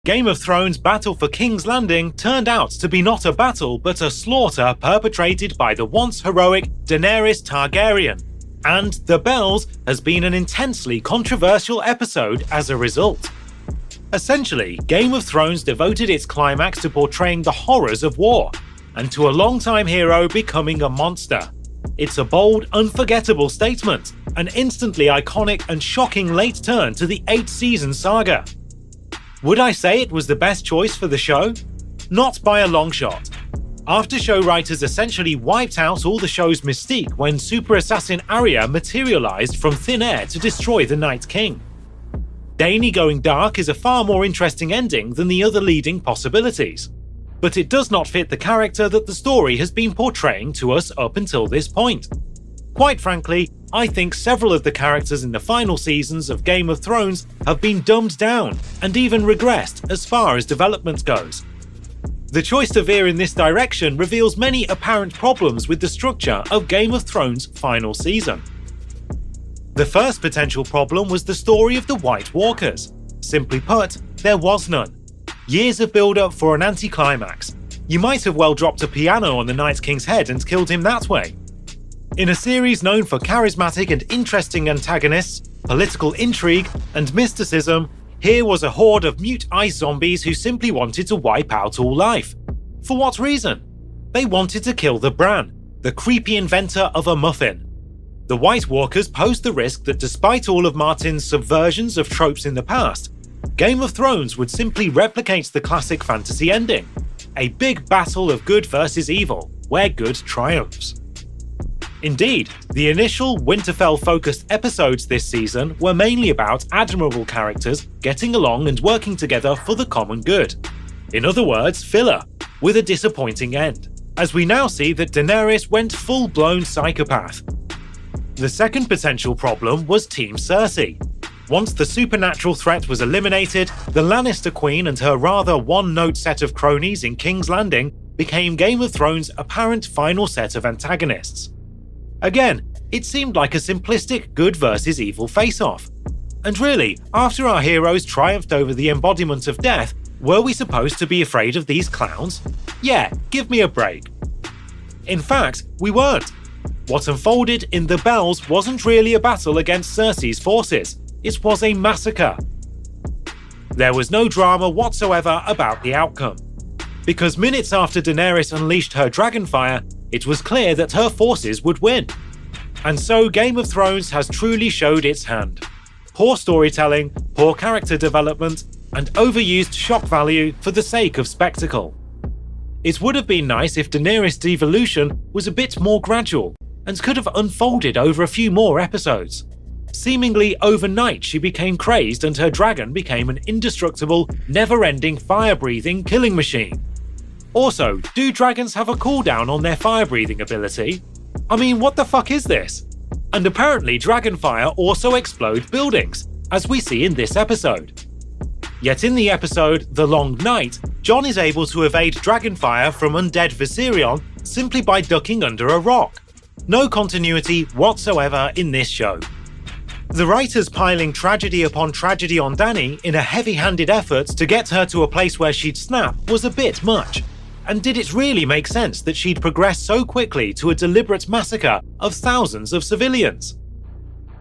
Game of Thrones' battle for King's Landing turned out to be not a battle but a slaughter perpetrated by the once heroic Daenerys Targaryen, and The Bells has been an intensely controversial episode as a result. Essentially, Game of Thrones devoted its climax to portraying the horrors of war, and to a longtime hero becoming a monster. It's a bold, unforgettable statement, an instantly iconic and shocking late turn to the 8-season saga. Would I say it was the best choice for the show? Not by a long shot. After show writers essentially wiped out all the show's mystique when super assassin Arya materialized from thin air to destroy the Night King. Dany going dark is a far more interesting ending than the other leading possibilities, but it does not fit the character that the story has been portraying to us up until this point. Quite frankly, I think several of the characters in the final seasons of Game of Thrones have been dumbed down and even regressed as far as development goes. The choice to veer in this direction reveals many apparent problems with the structure of Game of Thrones' final season. The first potential problem was the story of the White Walkers. Simply put, there was none. Years of build-up for an anticlimax. You might have well dropped a piano on the Night King's head and killed him that way. In a series known for charismatic and interesting antagonists, political intrigue, and mysticism, here was a horde of mute ice zombies who simply wanted to wipe out all life. For what reason? They wanted to kill the Bran, the creepy inventor of a muffin. The White Walkers posed the risk that despite all of Martin's subversions of tropes in the past, Game of Thrones would simply replicate the classic fantasy ending, a big battle of good versus evil, where good triumphs. Indeed, the initial Winterfell-focused episodes this season were mainly about admirable characters getting along and working together for the common good. In other words, filler, with a disappointing end, as we now see that Daenerys went full-blown psychopath. The second potential problem was Team Cersei. Once the supernatural threat was eliminated, the Lannister Queen and her rather one-note set of cronies in King's Landing became Game of Thrones' apparent final set of antagonists. Again, it seemed like a simplistic good versus evil face-off. And really, after our heroes triumphed over the embodiment of death, were we supposed to be afraid of these clowns? Yeah, give me a break. In fact, we weren't. What unfolded in The Bells wasn't really a battle against Cersei's forces, it was a massacre. There was no drama whatsoever about the outcome, because minutes after Daenerys unleashed her dragonfire, it was clear that her forces would win. And so Game of Thrones has truly showed its hand. Poor storytelling, poor character development, and overused shock value for the sake of spectacle. It would have been nice if Daenerys' devolution was a bit more gradual, and could have unfolded over a few more episodes. Seemingly overnight she became crazed and her dragon became an indestructible, never-ending fire-breathing killing machine. Also, do dragons have a cooldown on their fire-breathing ability? I mean, what the fuck is this? And apparently dragonfire also explodes buildings, as we see in this episode. Yet in the episode The Long Night, Jon is able to evade dragonfire from undead Viserion simply by ducking under a rock. No continuity whatsoever in this show. The writers piling tragedy upon tragedy on Dany in a heavy-handed effort to get her to a place where she'd snap was a bit much. And did it really make sense that she'd progress so quickly to a deliberate massacre of thousands of civilians?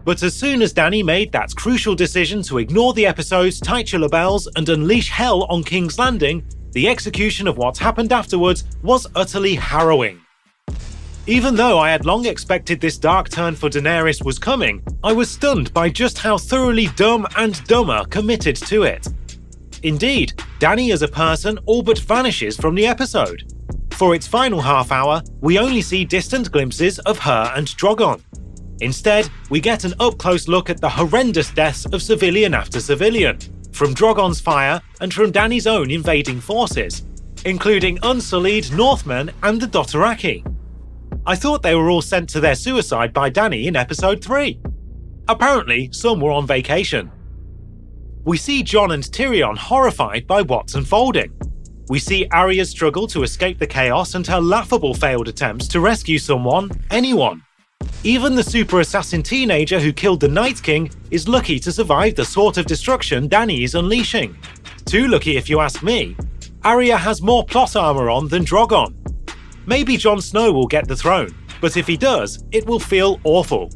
But as soon as Dany made that crucial decision to ignore the episode's titular bells and unleash hell on King's Landing, the execution of what happened afterwards was utterly harrowing. Even though I had long expected this dark turn for Daenerys was coming, I was stunned by just how thoroughly dumb and dumber committed to it. Indeed, Dany as a person all but vanishes from the episode. For its final half hour, we only see distant glimpses of her and Drogon. Instead, we get an up-close look at the horrendous deaths of civilian after civilian, from Drogon's fire and from Dany's own invading forces, including unsullied Northmen and the Dothraki. I thought they were all sent to their suicide by Dany in episode 3. Apparently, some were on vacation. We see Jon and Tyrion horrified by what's unfolding. We see Arya's struggle to escape the chaos and her laughable failed attempts to rescue someone, anyone. Even the super assassin teenager who killed the Night King is lucky to survive the sort of destruction Dany is unleashing. Too lucky if you ask me. Arya has more plot armor on than Drogon. Maybe Jon Snow will get the throne, but if he does, it will feel awful.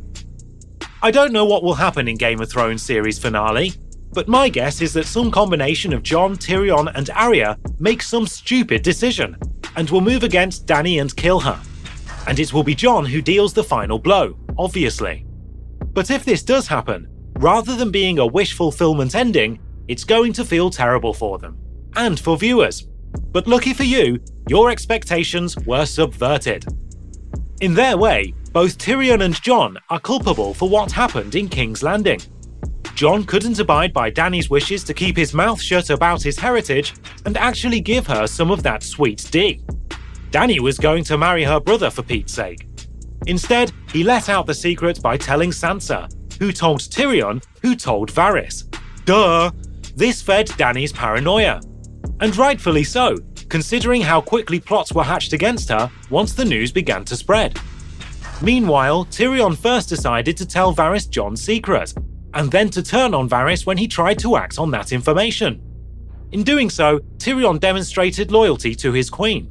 I don't know what will happen in Game of Thrones series finale, but my guess is that some combination of Jon, Tyrion and Arya makes some stupid decision, and will move against Dany and kill her. And it will be Jon who deals the final blow, obviously. But if this does happen, rather than being a wish fulfillment ending, it's going to feel terrible for them, and for viewers. But lucky for you, your expectations were subverted. In their way, both Tyrion and Jon are culpable for what happened in King's Landing. Jon couldn't abide by Dany's wishes to keep his mouth shut about his heritage and actually give her some of that sweet D. Dany was going to marry her brother for Pete's sake. Instead, he let out the secret by telling Sansa, who told Tyrion, who told Varys. Duh! This fed Dany's paranoia. And rightfully so, considering how quickly plots were hatched against her once the news began to spread. Meanwhile, Tyrion first decided to tell Varys Jon's secret, and then to turn on Varys when he tried to act on that information. In doing so, Tyrion demonstrated loyalty to his queen,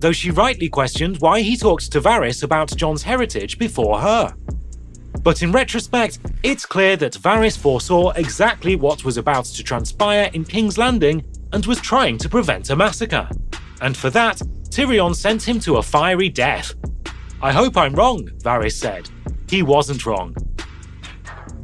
though she rightly questioned why he talked to Varys about Jon's heritage before her. But in retrospect, it's clear that Varys foresaw exactly what was about to transpire in King's Landing and was trying to prevent a massacre. And for that, Tyrion sent him to a fiery death. I hope I'm wrong, Varys said. He wasn't wrong.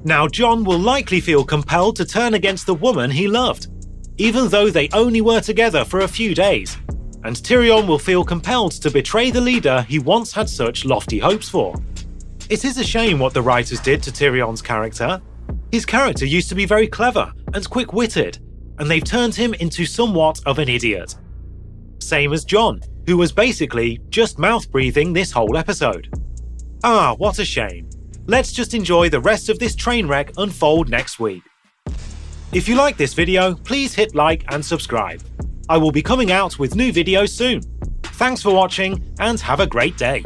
Now Jon will likely feel compelled to turn against the woman he loved, even though they only were together for a few days, and Tyrion will feel compelled to betray the leader he once had such lofty hopes for. It is a shame what the writers did to Tyrion's character. His character used to be very clever and quick-witted, and they've turned him into somewhat of an idiot. Same as Jon, who was basically just mouth-breathing this whole episode. Ah, what a shame. Let's just enjoy the rest of this train wreck unfold next week. If you like this video, please hit like and subscribe. I will be coming out with new videos soon. Thanks for watching and have a great day.